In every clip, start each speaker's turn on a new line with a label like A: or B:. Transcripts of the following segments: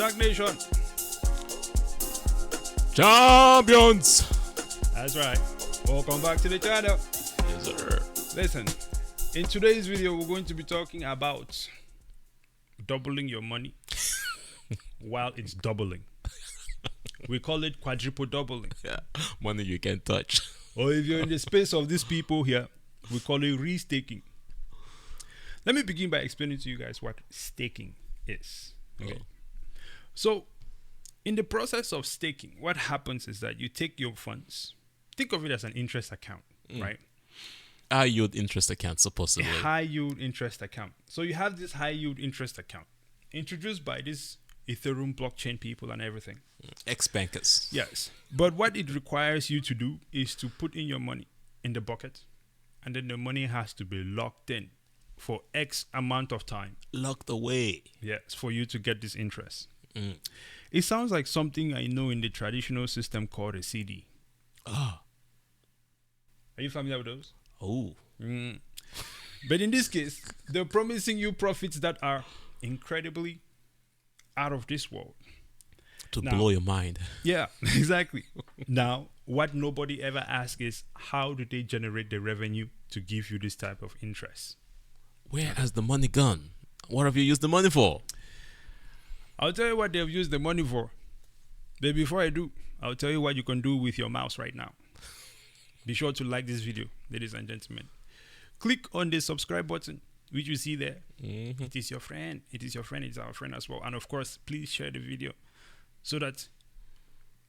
A: STAKK Nation.
B: Champions.
A: That's right. Welcome back to the channel.
B: Yes, sir.
A: Listen, in today's video, we're going to be talking about doubling your money while it's doubling. We call it quadruple doubling.
B: Yeah, money you can touch.
A: Or if you're in the space of these people here, we call it restaking. Let me begin by explaining to you guys what staking is. Okay. So, in the process of staking, what happens is that you take your funds, think of it as an interest account, right?
B: High yield interest account, supposedly.
A: A high yield interest account. So you have this high yield interest account introduced by this Ethereum blockchain people and everything.
B: Ex-bankers.
A: Yes. But what it requires you to do is to put in your money in the bucket, and then the money has to be locked in for X amount of time.
B: Locked away.
A: Yes, for you to get this interest.
B: Mm.
A: It sounds like something I know in the traditional system called a CD.
B: Ah.
A: Are you familiar with those?
B: Oh.
A: But in this case, they're promising you profits that are incredibly out of this world.
B: To blow your mind.
A: Yeah, exactly. Now, what nobody ever asks is, how do they generate the revenue to give you this type of interest?
B: Where has the money gone? What have you used the money for?
A: I'll tell you what they've used the money for. But before I do, I'll tell you what you can do with your mouse right now. Be sure to like this video, ladies and gentlemen. Click on the subscribe button, which you see there. It is your friend. It is your friend. It's our friend as well. And of course, please share the video so that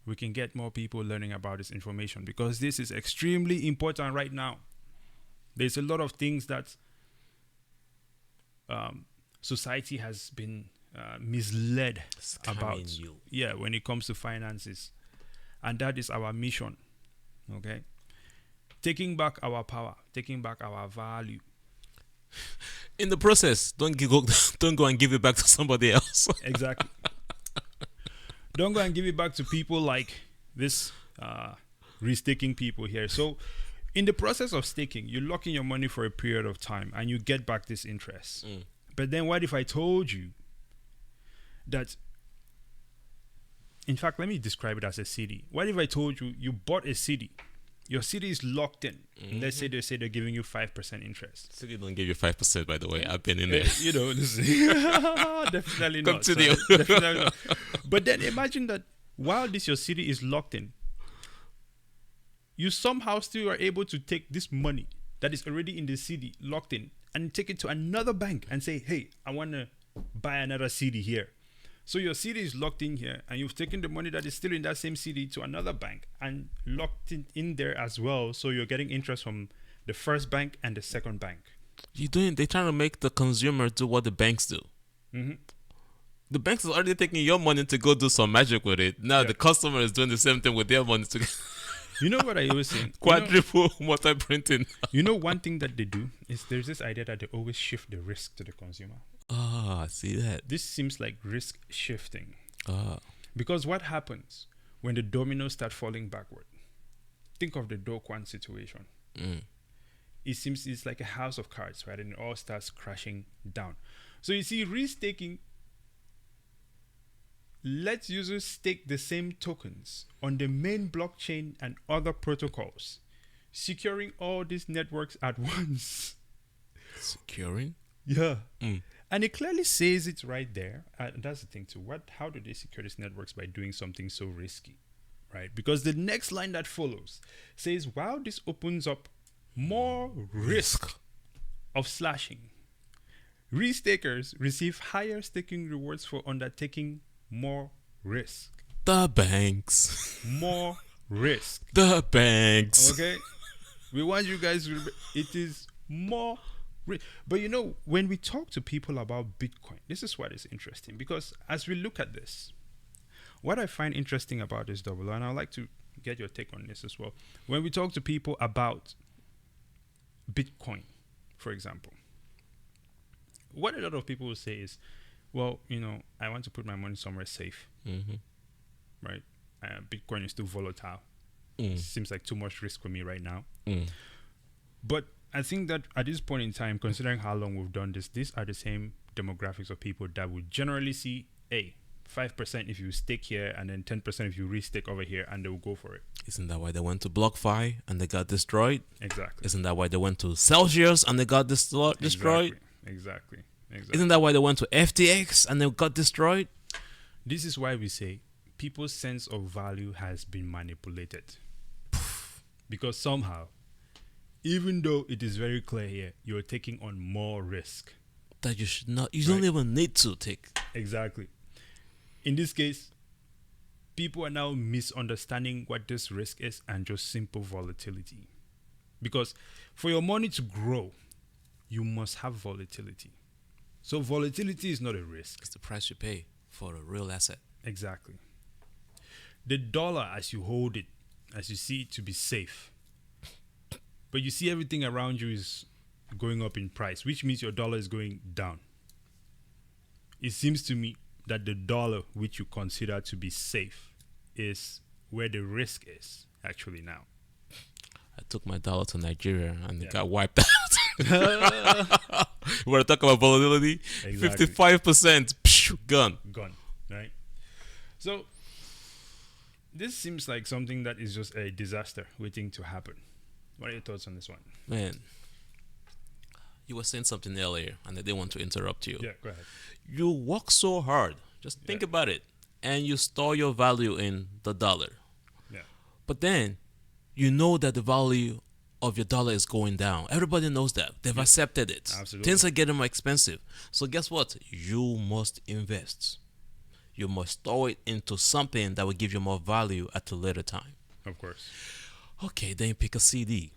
A: we can get more people learning about this information, because this is extremely important right now. There's a lot of things that society has been misled about. Yeah, when it comes to finances. And that is our mission. Okay? Taking back our power, taking back our value.
B: In the process, don't go and give it back to somebody else.
A: Exactly. Don't go and give it back to people like this restaking people here. So in the process of staking, you lock in your money for a period of time and you get back this interest. But then what if I told you that, in fact, let me describe it as a CD. What if I told you you bought a CD? Your CD is locked in. Let's say they're giving you 5% interest.
B: CD don't give you 5%, by the way. I've been in there.
A: Definitely not.
B: Continue.
A: Definitely not. But then imagine that while your CD is locked in, you somehow still are able to take this money that is already in the CD locked in and take it to another bank and say, hey, I want to buy another CD here. So your CD is locked in here, and you've taken the money that is still in that same CD to another bank and locked it in there as well. So you're getting interest from the first bank and the second bank.
B: They're trying to make the consumer do what the banks do. The banks are already taking your money to go do some magic with it. Now the customer is doing the same thing with their money.
A: You know what I always say?
B: Quadruple multi-printing.
A: You know, one thing that they do is there's this idea that they always shift the risk to the consumer.
B: I see that.
A: This seems like risk shifting.
B: Because
A: what happens when the dominoes start falling backward? Think of the Do Kwon situation. It seems it's like a house of cards, right? And it all starts crashing down. So you see, restaking lets users stake the same tokens on the main blockchain and other protocols, securing all these networks at once.
B: Securing?
A: Yeah. And it clearly says it right there. And that's the thing too. How do they secure these networks? By doing something so risky, right? Because the next line that follows says, wow, this opens up more risk of slashing. Restakers receive higher staking rewards for undertaking more risk.
B: The banks.
A: More risk.
B: The banks.
A: Okay? We want you guys to, it is more. But you know, when we talk to people about Bitcoin, this is what is interesting, because as we look at this, what I find interesting about this double, and I'd like to get your take on this as well. When we talk to people about Bitcoin, for example, what a lot of people will say is, well, you know, I want to put my money somewhere safe, right? Bitcoin is too volatile. Seems like too much risk for me right now. But I think that at this point in time, considering how long we've done this, these are the same demographics of people that would generally see, hey, 5% if you stake here, and then 10% if you restake over here, and they will go for it.
B: Isn't that why they went to BlockFi and they got destroyed?
A: Exactly.
B: Isn't that why they went to Celsius and they got destroyed?
A: Exactly.
B: Isn't that why they went to FTX and they got destroyed?
A: This is why we say people's sense of value has been manipulated. Because somehow, even though it is very clear here, you're taking on more risk.
B: That you should not, you don't even need to take.
A: Exactly. In this case, people are now misunderstanding what this risk is and just simple volatility. Because for your money to grow, you must have volatility. So volatility is not a risk.
B: It's the price you pay for a real asset.
A: Exactly. The dollar, as you hold it, as you see it to be safe, but you see everything around you is going up in price, which means your dollar is going down. It seems to me that the dollar, which you consider to be safe, is where the risk is actually now.
B: I took my dollar to Nigeria and it got wiped out. You want to talk about volatility? Exactly. 55%, gone.
A: Gone, right? So, this seems like something that is just a disaster waiting to happen. What are your thoughts on this one?
B: Man, you were saying something earlier and I didn't want to interrupt you.
A: Yeah, go ahead.
B: You work so hard. Just think about it. And you store your value in the dollar.
A: Yeah.
B: But then, you know that the value of your dollar is going down. Everybody knows that. They've accepted it.
A: Absolutely.
B: Things are getting more expensive. So guess what? You must invest. You must store it into something that will give you more value at a later time.
A: Of course.
B: Okay, then you pick a CD.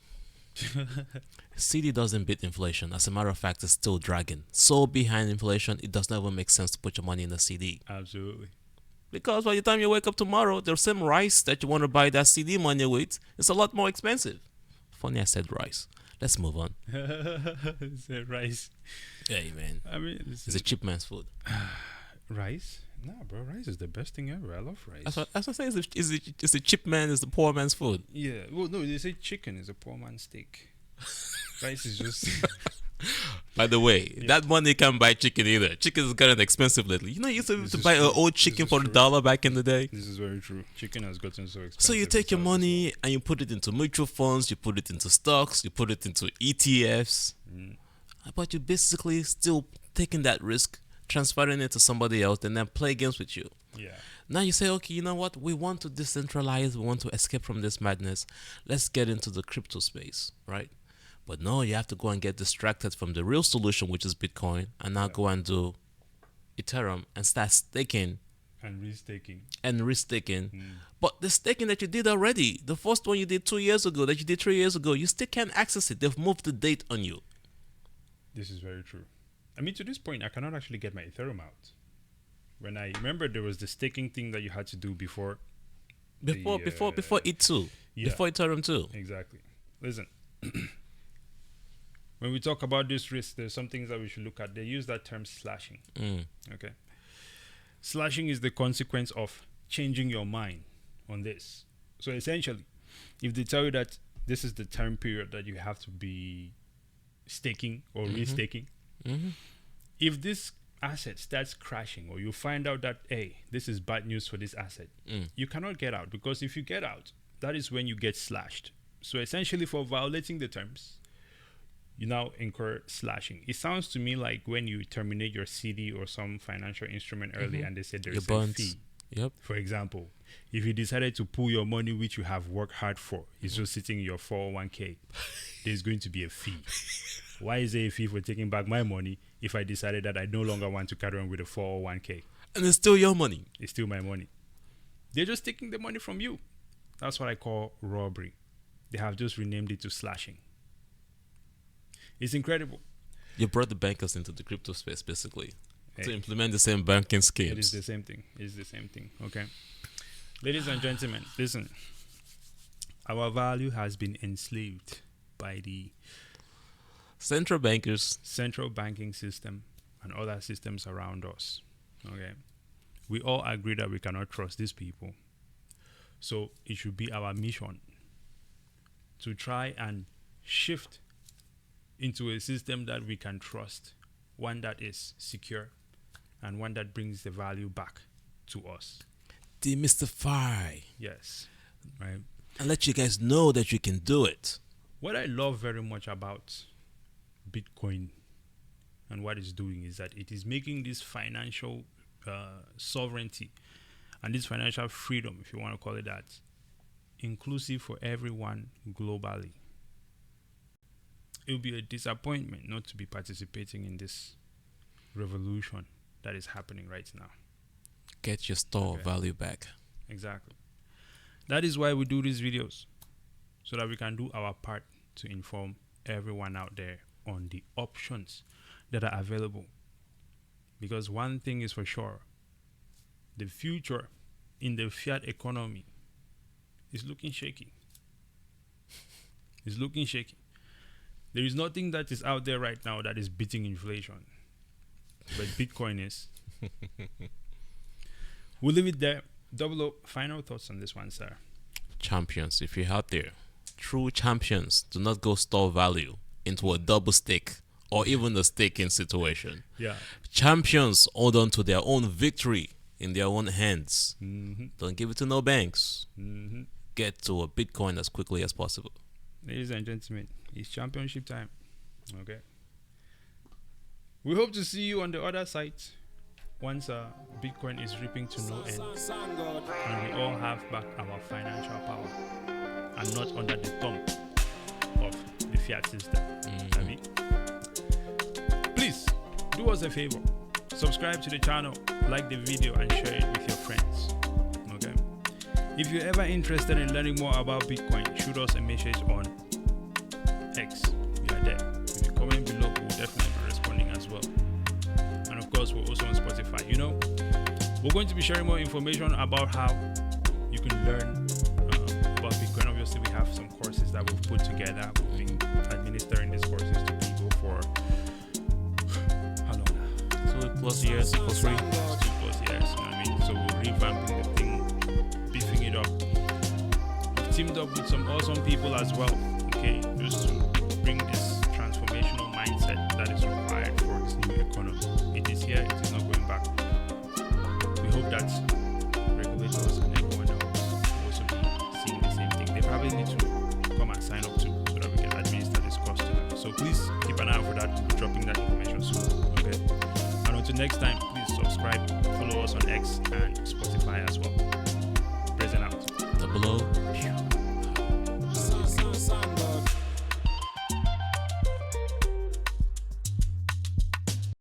B: CD doesn't beat inflation. As a matter of fact, it's still dragging. So behind inflation, it does not even make sense to put your money in a CD.
A: Absolutely.
B: Because by the time you wake up tomorrow, the same rice that you want to buy that CD money with is a lot more expensive. Funny I said rice. Let's move on.
A: Rice.
B: Hey, man.
A: I mean,
B: it's a cheap man's food.
A: Rice? Nah, bro. Rice is the best thing ever. I love rice.
B: As I say, it's a cheap man, it's the poor man's food.
A: Yeah. Well, no, they say chicken is a poor man's steak. Rice is just...
B: By the way, that money can't buy chicken either. Chicken is gotten expensive lately. You know, you used to buy an old chicken for $1 back in the day.
A: This is very true. Chicken has gotten so expensive.
B: So you take your money and you put it into mutual funds, you put it into stocks, you put it into ETFs. But you basically still taking that risk, transferring it to somebody else, and then play games with you.
A: Yeah.
B: Now you say, okay, you know what? We want to decentralize. We want to escape from this madness. Let's get into the crypto space, right? But no, you have to go and get distracted from the real solution, which is Bitcoin, and now go and do Ethereum and start staking.
A: And restaking.
B: But the staking that you did already, the first one you did 2 years ago, that you did 3 years ago, you still can't access it. They've moved the date on you.
A: This is very true. I mean, to this point, I cannot actually get my Ethereum out. When I remember, there was the staking thing that you had to do before
B: E2, before Ethereum 2.
A: Exactly. Listen. When we talk about this risk, there's some things that we should look at. They use that term slashing. Okay. Slashing is the consequence of changing your mind on this. So essentially, if they tell you that this is the time period that you have to be staking or restaking, if this asset starts crashing or you find out that, hey, this is bad news for this asset, you cannot get out, because if you get out, that is when you get slashed. So essentially, for violating the terms, you now incur slashing. It sounds to me like when you terminate your CD or some financial instrument early and they said there's a fee.
B: Yep.
A: For example, if you decided to pull your money which you have worked hard for, it's just sitting in your 401k, there's going to be a fee. Why is there a fee for taking back my money if I decided that I no longer want to carry on with a 401k?
B: And it's still your money.
A: It's still my money. They're just taking the money from you. That's what I call robbery. They have just renamed it to slashing. It's incredible.
B: You brought the bankers into the crypto space, basically, to implement the same banking schemes.
A: It is the same thing. It's the same thing. Okay. Ladies and gentlemen, listen. Our value has been enslaved by the
B: central bankers,
A: central banking system, and other systems around us. Okay. We all agree that we cannot trust these people. So it should be our mission to try and shift into a system that we can trust, one that is secure, and one that brings the value back to us.
B: Demystify.
A: Yes, right.
B: And let you guys know that you can do it.
A: What I love very much about Bitcoin and what it's doing is that it is making this financial sovereignty and this financial freedom, if you want to call it that, inclusive for everyone globally. It will be a disappointment not to be participating in this revolution that is happening right now.
B: Get your store value back.
A: Exactly. That is why we do these videos, so that we can do our part to inform everyone out there on the options that are available. Because one thing is for sure, the future in the fiat economy is looking shaky. It's looking shaky. There is nothing that is out there right now that is beating inflation, but Bitcoin is. We'll leave it there. Double O, final thoughts on this one, sir.
B: Champions, if you're out there, true champions do not go store value into a double stake or even a staking situation.
A: Yeah.
B: Champions hold on to their own victory in their own hands.
A: Mm-hmm.
B: Don't give it to no banks.
A: Mm-hmm.
B: Get to a Bitcoin as quickly as possible.
A: Ladies and gentlemen, it's championship time. Okay. We hope to see you on the other side once Bitcoin is reaping to no end, and we all have back our financial power and not under the thumb of the fiat system. Please do us a favor, subscribe to the channel, like the video, and share it with your friends. Okay. If you're ever interested in learning more about Bitcoin, shoot us a message on X. We are there. If you comment below, we'll definitely be responding as well. And of course, we're also on Spotify. You know, we're going to be sharing more information about how you can learn about Bitcoin. Obviously, we have some courses that we've put together. We've been administering these courses to people for how long now?
B: 2+ years for free.
A: 2+ years, you know what I mean? So we're revamping the thing, beefing it up. We've teamed up with some awesome people as well, okay, just to bring this transformational mindset that is required for this new economy. It is here, it is not going back. We hope that regulators and everyone else will also be seeing the same thing. They probably need to come and sign up too, so that we can administer this cost to them. So please keep an eye out for that. We'll be dropping that information soon. Okay. And until next time, please subscribe, follow us on X and Spotify as well. Present out.
B: Double O.